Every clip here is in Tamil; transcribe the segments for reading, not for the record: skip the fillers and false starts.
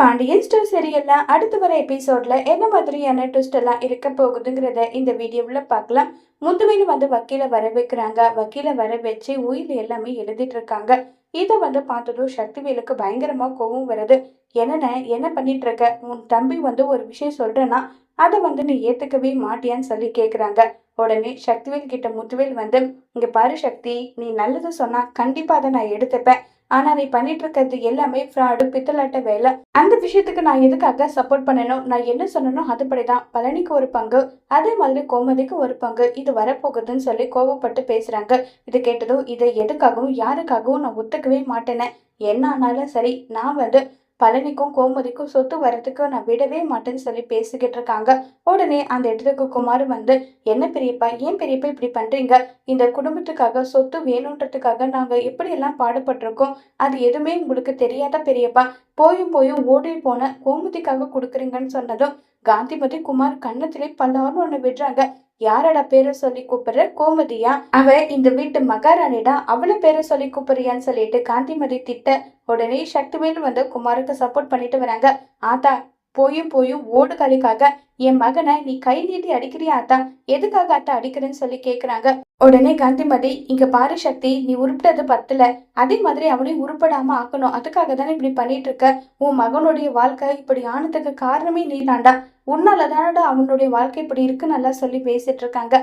பாண்டியன் ஸ்டோர் சீரியல்ல அடுத்து வர எபிசோட்ல என்ன மாதிரியான ட்விஸ்ட் எல்லாம் இருக்க போகுதுங்கிறத இந்த வீடியோவில் பார்க்கலாம். முத்துவேலு வக்கீல வர வைக்கிறாங்க. வக்கீல வர வச்சு உயில் எல்லாமே எழுதிட்டு இருக்காங்க. இதை பார்த்ததும் சக்திவேலுக்கு பயங்கரமா கோவம் வருது. என்ன பண்ணிட்டு இருக்க? உன் தம்பி ஒரு விஷயம் சொல்றேன்னா அதை நீ ஏத்துக்கவே மாட்டியான்னு சொல்லி கேக்குறாங்க. உடனே சக்திவேல் கிட்ட முத்துவேல் இங்க பாரு சக்தி, நீ நல்லது சொன்னா கண்டிப்பா அதை நான் எடுத்துப்பேன். ஆனா நீ பண்ணிட்டு இருக்கிறது எல்லாமே ஃப்ராடு, பித்தலாட்ட வேலை. அந்த விஷயத்துக்கு நான் எதுக்காக சப்போர்ட் பண்ணணும்? நான் என்ன சொன்னனோ அதுபடிதான். பழனிக்கு ஒரு பங்கு, அதே மாதிரி கோமதிக்கு ஒரு பங்கு இது வரப்போகுதுன்னு சொல்லி கோவப்பட்டு பேசுறாங்க. இது கேட்டதும் இதை எதுக்காகவும் யாருக்காகவும் நான் ஒத்துக்கவே மாட்டேனே. என்ன ஆனாலும் சரி, நான் பழனிக்கும் கோமதிக்கும் சொத்து வரத்துக்கு நான் விடவே மாட்டேன்னு சொல்லி பேசிக்கிட்டு இருக்காங்க. உடனே அந்த இடத்துக்கு குமார் என்ன பெரியப்பா, ஏன் பெரியப்பா இப்படி பண்றீங்க? இந்த குடும்பத்துக்காக சொத்து வேணுன்றதுக்காக நாங்க எப்படி எல்லாம் பாடுபட்டிருக்கோம், அது எதுவுமே உங்களுக்கு தெரியாத பெரியப்பா? போயும் போயும் ஓடி போன கோமதிக்காக கொடுக்குறீங்கன்னு சொன்னதும் காந்திமதி குமார் கன்னத்திலே பல்லான்னு ஒண்ணு விடுறாங்க. யாரடா பேரை சொல்லி கூப்பிடுற? கோமதியா? அவ இந்த வீட்டு மகாராணிடா, அவள பேரை சொல்லி கூப்பிடுறியான்னு சொல்லிட்டு காந்திமதி திட்ட உடனே சக்திவேல் குமாருக்கு சப்போர்ட் பண்ணிட்டு வராங்க. ஆத்தா, போயும் போயும் ஓடு கலிக்காக என் மகனை நீ கை நீட்டி அடிக்கிறியா ஆத்தா? எதுக்காக ஆத்தா அடிக்கிறேன்னு சொல்லி கேக்குறாங்க. உடனே காந்திமதி, இங்க பாரு சக்தி, நீ உருப்பிட்டது பத்தல, அதே மாதிரி அவனையும் உருப்படாம ஆக்கணும். அதுக்காக தானே இப்படி பண்ணிட்டு இருக்க. உன் மகனுடைய வாழ்க்கை இப்படி ஆனதுக்கு காரணமே நீ தாண்டா. உன்னால தானடா அவனுடைய வாழ்க்கை இப்படி இருக்கு நல்லா சொல்லி பேசிட்டு இருக்காங்க.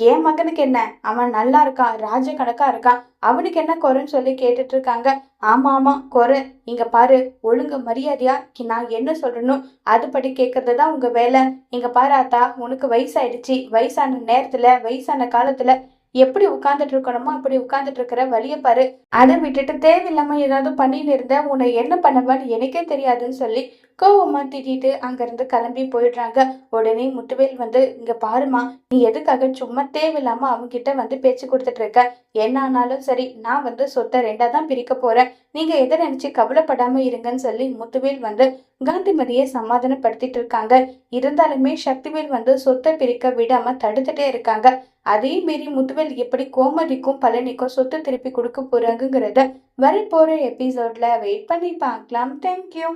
என் மகனுக்கு என்ன, அவன் நல்லா இருக்கான், ராஜ கணக்கா இருக்கான், அவனுக்கு என்ன குறைன்னு சொல்லி கேட்டுட்டு இருக்காங்க. ஆமா ஆமா குறை. இங்க பாரு, ஒழுங்கு மரியாதையா நான் என்ன சொல்லணும் அதுபடி கேட்கறது தான் உங்க வேலை. இங்க பாரு ஆத்தா, உனக்கு வயசாயிடுச்சு. வயசான நேரத்துல வயசான காலத்துல எப்படி உட்கார்ந்துட்டு இருக்கணுமோ அப்படி உட்கார்ந்துட்டு இருக்கிற வழிய பாரு. அதை விட்டுட்டு தேவையில்லாம ஏதாவது பண்ணிட்டு இருந்த உன்னை என்ன பண்ணுவான்னு எனக்கே தெரியாதுன்னு சொல்லி கோவமா திட்டிட்டு அங்கிருந்து கிளம்பி போயிடுறாங்க. உடனே முத்துவேல் இங்க பாருமா, நீ எதுக்காக சும்மா தேவையில்லாம அவங்கிட்ட பேச்சு கொடுத்துட்டு இருக்க? என்ன ஆனாலும் சரி, நான் சொத்தை ரெண்டா தான் பிரிக்க போறேன். நீங்க எதை நினைச்சு கவலைப்படாம இருங்கன்னு சொல்லி முத்துவேல் காந்திமதியை சமாதானப்படுத்திட்டு இருக்காங்க. இருந்தாலுமே சக்திவேல் சொத்தை பிரிக்க விடாம தடுத்துட்டே இருக்காங்க. அதே மீறி முத்துவேல் எப்படி கோமதிக்கும் பழனிக்கும் சொத்து திருப்பி கொடுக்க போறாங்கிறத வரப்போற எபிசோட்ல வெயிட் பண்ணி பார்க்கலாம். தேங்க்யூ.